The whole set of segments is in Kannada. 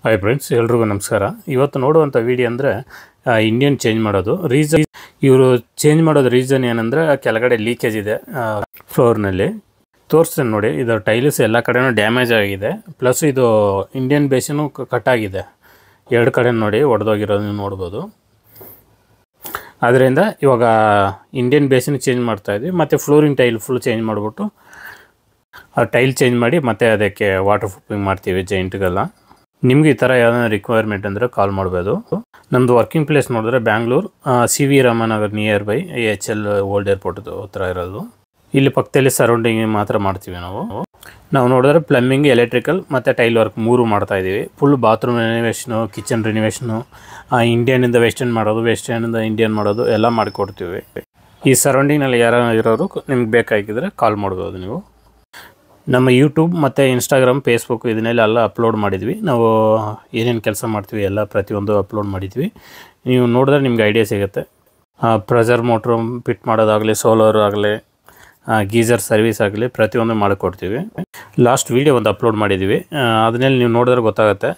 ಹಾಯ್ ಫ್ರೆಂಡ್ಸ್, ಎಲ್ರಿಗೂ ನಮಸ್ಕಾರ. ಇವತ್ತು ನೋಡುವಂಥ ವಿಡಿಯೋ ಅಂದರೆ ಇಂಡಿಯನ್ ಚೇಂಜ್ ಮಾಡೋದು ರೀಸನ್. ಇವರು ಚೇಂಜ್ ಮಾಡೋದು ರೀಸನ್ ಏನಂದರೆ ಕೆಳಗಡೆ ಲೀಕೇಜ್ ಇದೆ ಫ್ಲೋರ್ನಲ್ಲಿ. ತೋರಿಸ್ತೀನಿ ನೋಡಿ, ಇದರ ಟೈಲ್ಸ್ ಎಲ್ಲ ಕಡೆನೂ ಡ್ಯಾಮೇಜ್ ಆಗಿದೆ. ಪ್ಲಸ್ ಇದು ಇಂಡಿಯನ್ ಬೇಸಿನೂ ಕಟ್ ಆಗಿದೆ. ಎರಡು ಕಡೆ ನೋಡಿ ಒಡೆದೋಗಿರೋದು ನೀವು ನೋಡ್ಬೋದು. ಅದರಿಂದ ಇವಾಗ ಇಂಡಿಯನ್ ಬೇಸಿನ ಚೇಂಜ್ ಮಾಡ್ತಾಯಿದ್ವಿ. ಮತ್ತು ಫ್ಲೋರಿಂಗ್ ಟೈಲ್ ಫುಲ್ ಚೇಂಜ್ ಮಾಡಿಬಿಟ್ಟು ಆ ಟೈಲ್ ಚೇಂಜ್ ಮಾಡಿ ಮತ್ತು ಅದಕ್ಕೆ ವಾಟರ್ ಪ್ರೂಫಿಂಗ್ ಮಾಡ್ತೀವಿ ಜೈಂಟ್ಗೆಲ್ಲ. ನಿಮ್ಗೆ ಈ ಥರ ಯಾವ್ದಾರ ರಿಕ್ವೈರ್ಮೆಂಟ್ ಅಂದರೆ ಕಾಲ್ ಮಾಡ್ಬೋದು. ನಮ್ಮದು ವರ್ಕಿಂಗ್ ಪ್ಲೇಸ್ ನೋಡಿದ್ರೆ Bangalore C V Ramanagar near by HL old airport ಹತ್ರ ಇರೋದು. ಇಲ್ಲಿ ಪಕ್ಕದಲ್ಲಿ ಸರೌಂಡಿಂಗ್ ಮಾತ್ರ ಮಾಡ್ತೀವಿ ನಾವು ನೋಡಿದ್ರೆ ಪ್ಲಂಬಿಂಗ್, ಎಲೆಕ್ಟ್ರಿಕಲ್ ಮತ್ತು ಟೈಲ್ ವರ್ಕ್ ಮೂರು ಮಾಡ್ತಾಯಿದ್ದೀವಿ. Full bathroom renovation, kitchen renovation, ಇಂಡಿಯನಿಂದ ವೆಸ್ಟರ್ನ್ ಮಾಡೋದು, ವೆಸ್ಟರ್ನಿಂದ ಇಂಡಿಯನ್ ಮಾಡೋದು ಎಲ್ಲ ಮಾಡಿಕೊಡ್ತೀವಿ. ಈ ಸರೌಂಡಿಂಗ್ನಲ್ಲಿ ಯಾರು ಇರೋರು ನಿಮ್ಗೆ ಬೇಕಾಗಿದ್ದರೆ ಕಾಲ್ ಮಾಡ್ಬೋದು ನೀವು. ನಮ್ಮ ಯೂಟ್ಯೂಬ್ ಮತ್ತು ಇನ್ಸ್ಟಾಗ್ರಾಮ್, ಫೇಸ್ಬುಕ್ ಇದನ್ನೆಲ್ಲ ಅಪ್ಲೋಡ್ ಮಾಡಿದ್ವಿ. ನಾವು ಏನೇನು ಕೆಲಸ ಮಾಡ್ತೀವಿ ಎಲ್ಲ ಪ್ರತಿಯೊಂದು ಅಪ್ಲೋಡ್ ಮಾಡಿದ್ವಿ. ನೀವು ನೋಡಿದ್ರೆ ನಿಮ್ಗೆ ಐಡಿಯಾ ಸಿಗುತ್ತೆ. ಪ್ರೆಷರ್ ಮೋಟ್ರು ಫಿಟ್ ಮಾಡೋದಾಗಲಿ, ಸೋಲಾರ್ ಆಗಲಿ, ಗೀಸರ್ ಸರ್ವಿಸ್ ಆಗಲಿ ಪ್ರತಿಯೊಂದು ಮಾಡಿಕೊಡ್ತೀವಿ. ಲಾಸ್ಟ್ ವೀಡಿಯೋ ಒಂದು ಅಪ್ಲೋಡ್ ಮಾಡಿದ್ವಿ, ಅದನ್ನೆಲ್ಲ ನೀವು ನೋಡಿದ್ರೆ ಗೊತ್ತಾಗುತ್ತೆ.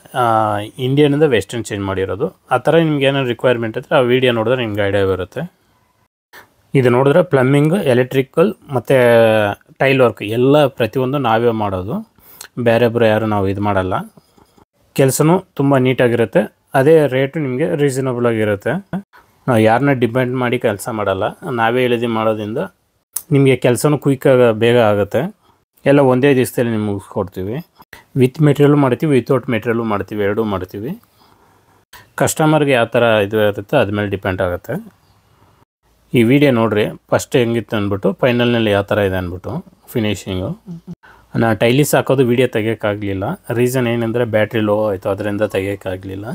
ಇಂಡಿಯನಿಂದ ವೆಸ್ಟರ್ನ್ ಚೇಂಜ್ ಮಾಡಿರೋದು. ಆ ಥರ ನಿಮ್ಗೆ ಏನಾದ್ರು ರಿಕ್ವೈರ್ಮೆಂಟ್ ಇದ್ದರೆ ಆ ವಿಡಿಯೋ ನೋಡಿದ್ರೆ ನಿಮ್ಗೆ ಐಡಿಯಾ ಬರುತ್ತೆ. ಇದು ನೋಡಿದ್ರೆ ಪ್ಲಂಬಿಂಗ್, ಎಲೆಕ್ಟ್ರಿಕಲ್ ಮತ್ತು ಟೈಲ್ ವರ್ಕ್ ಎಲ್ಲ ಪ್ರತಿಯೊಂದು ನಾವೇ ಮಾಡೋದು. ಬೇರೆಬ್ಬರು ಯಾರು ನಾವು ಇದು ಮಾಡಲ್ಲ. ಕೆಲಸನೂ ತುಂಬ ನೀಟಾಗಿರುತ್ತೆ. ಅದೇ ರೇಟು ನಿಮಗೆ ರೀಸನಬಲ್ ಆಗಿರುತ್ತೆ. ನಾವು ಯಾರನ್ನ ಡಿಪೆಂಡ್ ಮಾಡಿ ಕೆಲಸ ಮಾಡಲ್ಲ. ನಾವೇ ಹೇಳಿದ್ದು ಮಾಡೋದ್ರಿಂದ ನಿಮಗೆ ಕೆಲಸನೂ ಕ್ವಿಕ್ಕಾಗಿ ಬೇಗ ಆಗುತ್ತೆ. ಎಲ್ಲ ಒಂದೇ ದಿವಸದಲ್ಲಿ ನಿಮ್ಗೆ ಮುಗಿಸ್ಕೊಡ್ತೀವಿ. ವಿತ್ ಮೆಟೀರಿಯಲ್ ಮಾಡ್ತೀವಿ, ವಿತೌಟ್ ಮೆಟೀರಿಯಲ್ಲು ಮಾಡ್ತೀವಿ, ಎರಡೂ ಮಾಡ್ತೀವಿ. ಕಸ್ಟಮರ್ಗೆ ಯಾವ ಥರ ಇದು ಇರುತ್ತೆ ಅದ್ಮೇಲೆ ಡಿಪೆಂಡ್ ಆಗುತ್ತೆ. ಈ ವಿಡಿಯೋ ನೋಡಿರಿ ಫಸ್ಟ್ ಹೆಂಗಿತ್ತು ಅಂದ್ಬಿಟ್ಟು, ಫೈನಲ್ನಲ್ಲಿ ಯಾವ ಥರ ಇದೆ ಅಂದ್ಬಿಟ್ಟು ಫಿನಿಶಿಂಗು. ನಾನು ಟೈಲಿಸ್ ಹಾಕೋದು ವಿಡಿಯೋ ತೆಗಿಯೋಕ್ಕಾಗಲಿಲ್ಲ. ರೀಸನ್ ಏನಂದರೆ ಬ್ಯಾಟ್ರಿ ಲೋ ಆಯಿತು, ಅದರಿಂದ ತೆಗಿಯೋಕ್ಕಾಗಲಿಲ್ಲ.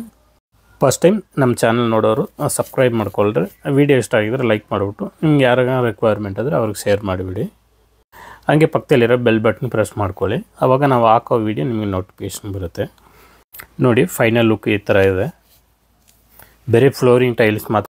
ಫಸ್ಟ್ ಟೈಮ್ ನಮ್ಮ ಚಾನಲ್ ನೋಡೋರು ಸಬ್ಸ್ಕ್ರೈಬ್ ಮಾಡ್ಕೊಳ್ರಿ. ವಿಡಿಯೋ ಇಷ್ಟ ಆಗಿದ್ರೆ ಲೈಕ್ ಮಾಡಿಬಿಟ್ಟು ನಿಮ್ಗೆ ಯಾರಿಗಾರ ರಿಕ್ವೈರ್ಮೆಂಟ್ ಆದರೆ ಅವ್ರಿಗೆ ಶೇರ್ ಮಾಡಿಬಿಡಿ. ಹಾಗೆ ಪಕ್ಕದಲ್ಲಿರೋ ಬೆಲ್ ಬಟನ್ ಪ್ರೆಸ್ ಮಾಡ್ಕೊಳ್ಳಿ. ಆವಾಗ ನಾವು ಹಾಕೋ ವಿಡಿಯೋ ನಿಮಗೆ ನೋಟಿಫಿಕೇಷನ್ ಬರುತ್ತೆ. ನೋಡಿ, ಫೈನಲ್ ಲುಕ್ ಈ ಥರ ಇದೆ. ಬರೀ ಫ್ಲೋರಿಂಗ್ ಟೈಲ್ಸ್ ಮಾತ್ರ